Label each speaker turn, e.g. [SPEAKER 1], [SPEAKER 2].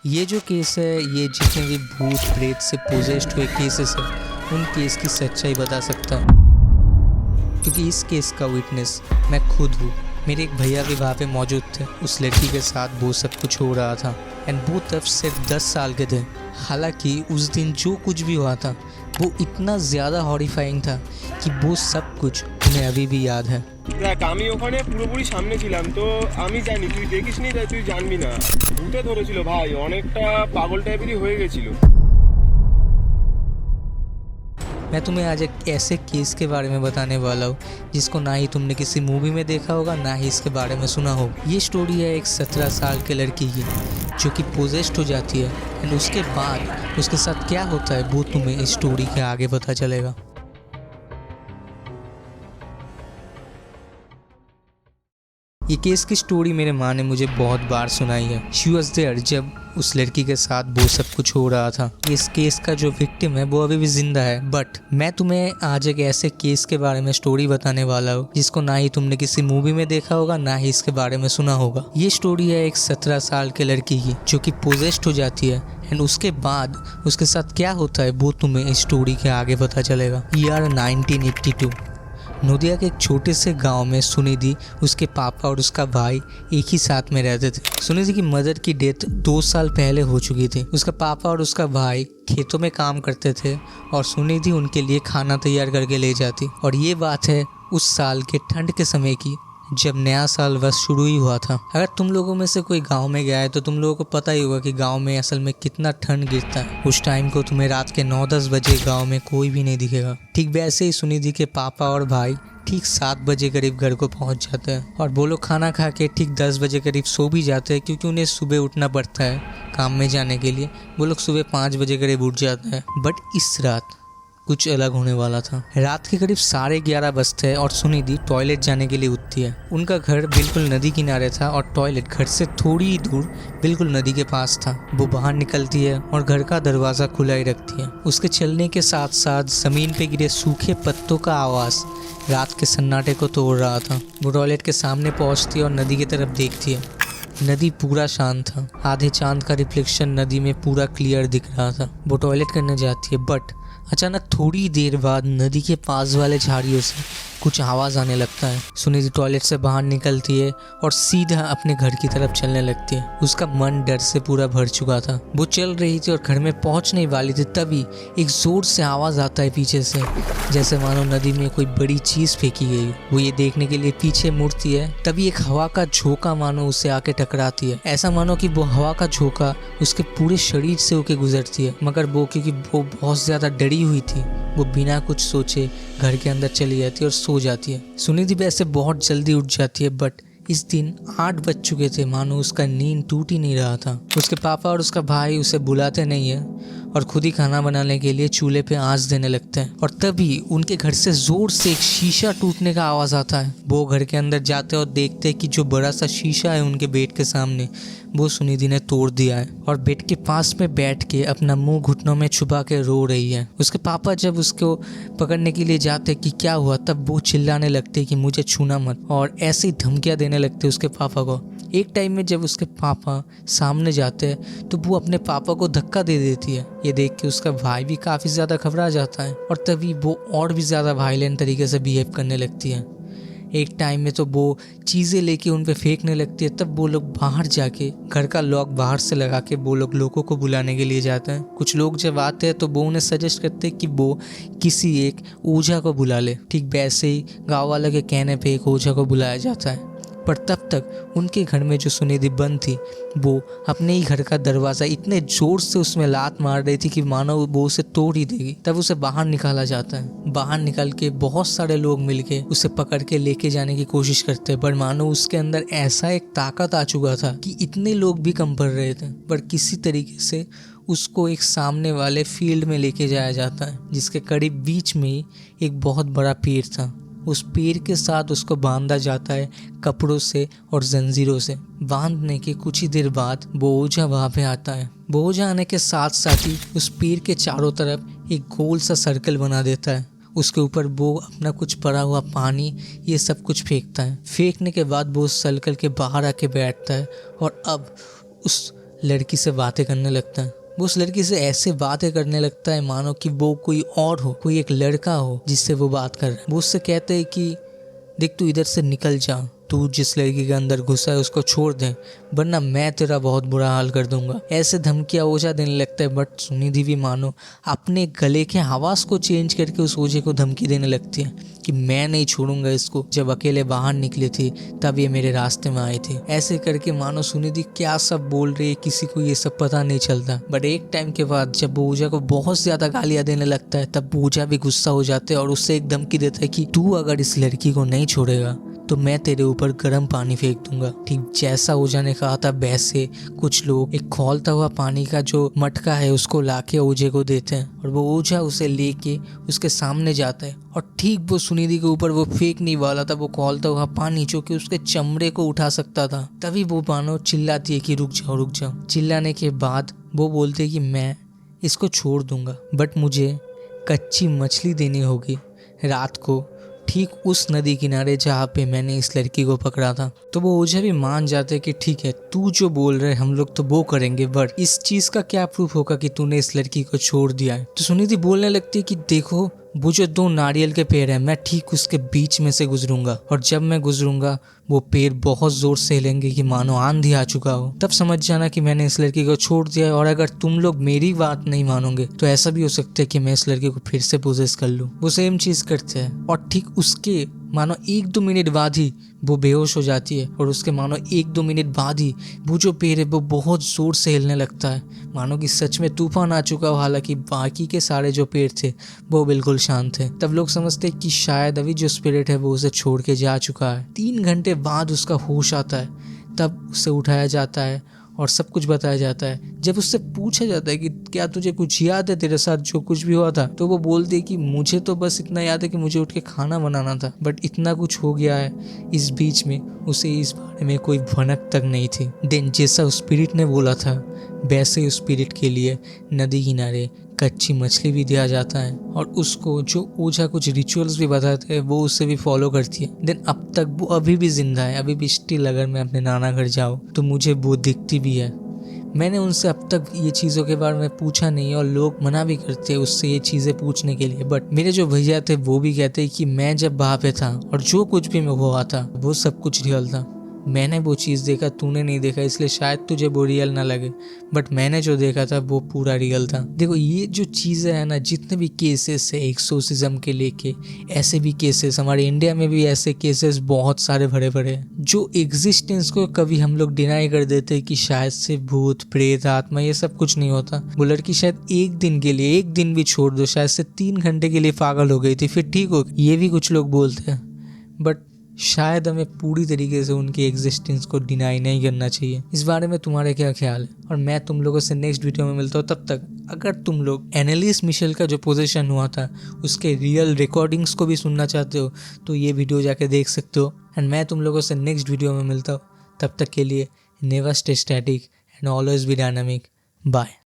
[SPEAKER 1] ये जो केस है, ये जितने भी भूत प्रेत से पोजेस्ड हुए केसेस है, उन केस की सच्चाई बता सकता है, क्योंकि इस केस का विटनेस मैं खुद हूँ। मेरे एक भैया भी वहाँ पे मौजूद थे। उस लड़की के साथ वो सब कुछ हो रहा था एंड वो तब सिर्फ 10 साल के थे। हालांकि उस दिन जो कुछ भी हुआ था वो इतना ज़्यादा हॉरिफाइंग था कि वो सब कुछ उन्हें अभी भी याद है।
[SPEAKER 2] দেখ আমি ওখানে পুরোপুরি সামনে ছিলাম তো আমি জানি, তুই দেখিসনি তাই তুই জানবি না। ভূতে ধরেছিল ভাই, অনেকটা পাগল টাইপেরই হয়ে গেছিল।
[SPEAKER 1] मैं तुम्हें आज एक ऐसे केस के बारे में बताने वाला हूँ जिसको ना ही तुमने किसी मूवी में देखा होगा, ना ही इसके बारे में सुना हो। ये स्टोरी है एक 17 साल के लड़की की जो कि पोजेस्ड हो जाती है एंड उसके बाद उसके साथ क्या होता है वो तुम्हें इस स्टोरी के आगे पता चलेगा। ये केस की स्टोरी मेरे माँ ने मुझे बहुत बार सुनाई है। शी वॉज देयर जब उस लड़की के साथ वो सब कुछ हो रहा था। इस केस का जो विक्टिम है वो अभी भी जिंदा है, बट मैं तुम्हें आज एक ऐसे केस के बारे में स्टोरी बताने वाला हूँ जिसको ना ही तुमने किसी मूवी में देखा होगा, ना ही इसके बारे में सुना होगा। ये स्टोरी है एक 17 साल के लड़की की जो कि पोजेस्ड हो जाती है एंड उसके बाद उसके साथ क्या होता है वो तुम्हें इस स्टोरी के आगे पता चलेगा। ईयर 1982। नोदिया के एक छोटे से गांव में सुनिधि, उसके पापा और उसका भाई एक ही साथ में रहते थे। सुनिधि की मदर की डेथ 2 साल पहले हो चुकी थी। उसका पापा और उसका भाई खेतों में काम करते थे और सुनिधि उनके लिए खाना तैयार करके ले जाती। और ये बात है उस साल के ठंड के समय की, जब नया साल बस शुरू ही हुआ था। अगर तुम लोगों में से कोई गांव में गया है तो तुम लोगों को पता ही होगा कि गांव में असल में कितना ठंड गिरता है। उस टाइम को तुम्हें रात के 9-10 बजे गांव में कोई भी नहीं दिखेगा। ठीक वैसे ही सुनिधि के पापा और भाई ठीक 7 बजे करीब घर को पहुंच जाते हैं और वो लोग खाना खा के ठीक 10 बजे करीब सो भी जाते हैं, क्योंकि उन्हें सुबह उठना पड़ता है काम में जाने के लिए। वो लोग सुबह 5 बजे करीब उठ जाते हैं। बट इस रात कुछ अलग होने वाला था। रात के करीब 11:30 बजते हैं और सुनिधि टॉयलेट जाने के लिए उठती है। उनका घर बिल्कुल नदी किनारे था और टॉयलेट घर से थोड़ी ही दूर बिल्कुल नदी के पास था। वो बाहर निकलती है और घर का दरवाज़ा खुला ही रखती है। उसके चलने के साथ साथ ज़मीन पे गिरे सूखे पत्तों का आवाज़ रात के सन्नाटे को तोड़ रहा था। वो टॉयलेट के सामने पहुँचती है और नदी की तरफ देखती है। नदी पूरा शांत था। आधे चांद का रिफ्लेक्शन नदी में पूरा क्लियर दिख रहा था। वो टॉयलेट करने जाती है, बट अचानक थोड़ी देर बाद नदी के पास वाले झाड़ियों से कुछ आवाज़ आने लगता है। सुनिधि टॉयलेट से बाहर निकलती है और सीधा अपने घर की तरफ चलने लगती है। उसका मन डर से पूरा भर चुका था। वो चल रही थी और घर में पहुंचने वाली थी, तभी एक जोर से आवाज़ आता है पीछे से, जैसे मानो नदी में कोई बड़ी चीज़ फेंकी गई। वो ये देखने के लिए पीछे मुड़ती है, तभी एक हवा का झोंका मानो उसे आके टकराती है। ऐसा मानो कि वो हवा का झोंका उसके पूरे शरीर से होके गुजरती है। मगर वो क्योंकि वो बहुत ज़्यादा डरी हुई थी, वो बिना कुछ सोचे घर के अंदर चली जाती है और सो जाती है। सुनिधि वैसे बहुत जल्दी उठ जाती है, बट इस दिन 8 बज चुके थे, मानो उसका नींद टूट ही नहीं रहा था। उसके पापा और उसका भाई उसे बुलाते नहीं है और खुद ही खाना बनाने के लिए चूल्हे पे आंच देने लगते हैं। और तभी उनके घर से जोर से एक शीशा टूटने का आवाज़ आता है। वो घर के अंदर जाते और देखते हैं कि जो बड़ा सा शीशा है उनके बेड के सामने, वो सुनिधि ने तोड़ दिया है और बेड के पास में बैठ के अपना मुंह घुटनों में छुपा के रो रही है। उसके पापा जब उसको पकड़ने के लिए जाते कि क्या हुआ, तब वो चिल्लाने लगते कि मुझे छूना मत, और ऐसी धमकियां देने लगते उसके पापा को। एक टाइम में जब उसके पापा सामने जाते हैं तो वो अपने पापा को धक्का दे देती है। ये देख के उसका भाई भी काफ़ी ज़्यादा घबरा जाता है और तभी वो और भी ज़्यादा वायलेंट तरीके से बिहेव करने लगती है। एक टाइम में तो वो चीज़ें लेके उन पे फेंकने लगती है। तब वो लोग बाहर जाके घर का लॉक बाहर से लगा के वो लोग लोगों को बुलाने के लिए जाते हैं। कुछ लोग जब आते हैं तो वो उन्हें सजेस्ट करते हैं कि वो किसी एक ओझा को बुला ले। ठीक वैसे ही गाँव वालों के कहने पे एक ओझा को बुलाया जाता है। पर तब तक उनके घर में जो सुनिधि बंद थी, वो अपने ही घर का दरवाज़ा इतने ज़ोर से उसमें लात मार रही थी कि मानो वो उसे तोड़ ही देगी। तब उसे बाहर निकाला जाता है। बाहर निकल के बहुत सारे लोग मिलके उसे पकड़ के लेके जाने की कोशिश करते हैं, पर मानो उसके अंदर ऐसा एक ताकत आ चुका था कि इतने लोग भी कम पड़ रहे थे। पर किसी तरीके से उसको एक सामने वाले फील्ड में लेके जाया जाता है, जिसके करीब बीच में ही एक बहुत बड़ा पेड़ था। उस पेड़ के साथ उसको बांधा जाता है कपड़ों से और जंजीरों से। बांधने के कुछ ही देर बाद वो ओझा वहाँ पे आता है। वो ओझा आने के साथ साथ ही उस पेड़ के चारों तरफ एक गोल सा सर्कल बना देता है। उसके ऊपर वो अपना कुछ पड़ा हुआ पानी ये सब कुछ फेंकता है। फेंकने के बाद वो उस सर्कल के बाहर आके बैठता है और अब उस लड़की से बातें करने लगता है। वो उस लड़की से ऐसे बातें करने लगता है मानो कि वो कोई और हो, कोई एक लड़का हो जिससे वो बात कर रहा है। वो उससे कहते हैं कि देख तू इधर से निकल जा, तू जिस लड़की के अंदर घुसा है उसको छोड़ दे, वरना मैं तेरा बहुत बुरा हाल कर दूंगा। ऐसे धमकियां ओझा देने लगता है। बट सुनिधि भी मानो अपने गले के आवाज को चेंज करके उस ओझे को धमकी देने लगती है कि मैं नहीं छोड़ूंगा इसको। जब अकेले बाहर निकले थे तब ये मेरे रास्ते में आए थे। ऐसे करके मानो सुनिधि क्या सब बोल रही है, किसी को ये सब पता नहीं चलता। बट एक टाइम के बाद जब वो ओझा को बहुत ज्यादा गालियां देने लगता है तब ओझा भी गुस्सा हो जाते हैं और उससे एक धमकी देता है कि तू अगर इस लड़की को नहीं छोड़ेगा तो मैं तेरे ऊपर गर्म पानी फेंक दूंगा। ठीक जैसा ओझा ने कहा था वैसे कुछ लोग एक खौलता हुआ पानी का जो मटका है उसको लाके ओझे को देते हैं और वो ओझा उसे लेके उसके सामने जाता है और ठीक वो सुनिधि के ऊपर वो फेंकने वाला था वो खौलता हुआ पानी जो कि उसके चमड़े को उठा सकता था। तभी वो मानो चिल्लाती है कि रुक जाओ रुक जाओ। चिल्लाने के बाद वो बोलते है कि मैं इसको छोड़ दूंगा बट मुझे कच्ची मछली देनी होगी रात को ठीक उस नदी किनारे जहाँ पे मैंने इस लड़की को पकड़ा था। तो वो ओझा भी मान जाते कि ठीक है तू जो बोल रहे हम लोग तो वो करेंगे, बट इस चीज का क्या प्रूफ होगा कि तूने इस लड़की को छोड़ दिया है। तो सुनिधि बोलने लगती है कि देखो वो जो 2 नारियल के पेड़ है मैं ठीक उसके बीच में से गुजरूंगा और जब मैं गुजरूंगा वो पेड़ बहुत जोर से हिलेंगे कि मानो आंधी आ चुका हो। तब समझ जाना कि मैंने इस लड़की को छोड़ दिया है और अगर तुम लोग मेरी बात नहीं मानोगे तो ऐसा भी हो सकता है कि मैं इस लड़की को फिर से पोजेस कर लूँ। वो सेम चीज करते हैं और ठीक उसके मानो 1-2 मिनट बाद ही वो बेहोश हो जाती है और उसके मानो 1-2 मिनट बाद ही वो जो पेड़ है वो बहुत जोर से हिलने लगता है मानो कि सच में तूफान आ चुका हो। हालांकि बाकी के सारे जो पेड़ थे वो बिल्कुल शांत थे। तब लोग समझते कि शायद अभी जो स्पिरिट है वो उसे छोड़ के जा चुका है। 3 घंटे बाद उसका होश आता है। तब उसे उठाया जाता है और सब कुछ बताया जाता है। जब उससे पूछा जाता है कि क्या तुझे कुछ याद है तेरे साथ जो कुछ भी हुआ था, तो वो बोलती है कि मुझे तो बस इतना याद है कि मुझे उठ के खाना बनाना था, बट इतना कुछ हो गया है इस बीच में उसे इस बारे में कोई भनक तक नहीं थी। देन जैसा उस स्पिरिट ने बोला था वैसे ही उस स्पिरिट के लिए नदी किनारे कच्ची मछली भी दिया जाता है और उसको जो ओझा कुछ रिचुअल्स भी बताते हैं वो उससे भी फॉलो करती है। देन अब तक वो अभी भी जिंदा है। अभी भी स्टिल अगर मैं अपने नाना घर जाऊँ तो मुझे वो दिखती भी है। मैंने उनसे अब तक ये चीज़ों के बारे में पूछा नहीं और लोग मना भी करते हैं उससे ये चीज़ें पूछने के लिए, बट मेरे जो भैया थे वो भी कहते हैं कि मैं जब वहाँ पे था और जो कुछ भी हुआ था वो सब कुछ रियल था। मैंने वो चीज़ देखा, तूने नहीं देखा, इसलिए शायद तुझे वो रियल ना लगे, बट मैंने जो देखा था वो पूरा रियल था। देखो ये जो चीज़ें हैं ना, जितने भी केसेस है एक्सोर्सिज्म के लेके, ऐसे भी केसेस हमारे इंडिया में भी ऐसे केसेस बहुत सारे भरे भरे हैं जो एग्जिस्टेंस को कभी हम लोग डिनाई कर देते हैं कि शायद से भूत प्रेत आत्मा ये सब कुछ नहीं होता। वो लड़की शायद एक दिन के लिए, एक दिन भी छोड़ दो, शायद से 3 घंटे के लिए पागल हो गई थी फिर ठीक हो, ये भी कुछ लोग बोलते हैं, बट शायद हमें पूरी तरीके से उनकी एग्जिस्टेंस को डिनाई नहीं करना चाहिए। इस बारे में तुम्हारे क्या ख्याल है? और मैं तुम लोगों से नेक्स्ट वीडियो में मिलता हूँ। तब तक अगर तुम लोग एनालिस मिशेल का जो पोजीशन हुआ था उसके रियल रिकॉर्डिंग्स को भी सुनना चाहते हो तो ये वीडियो जाके देख सकते हो। एंड मैं तुम लोगों से नेक्स्ट वीडियो में मिलता हूँ। तब तक के लिए never stay static and always be dynamic. Bye.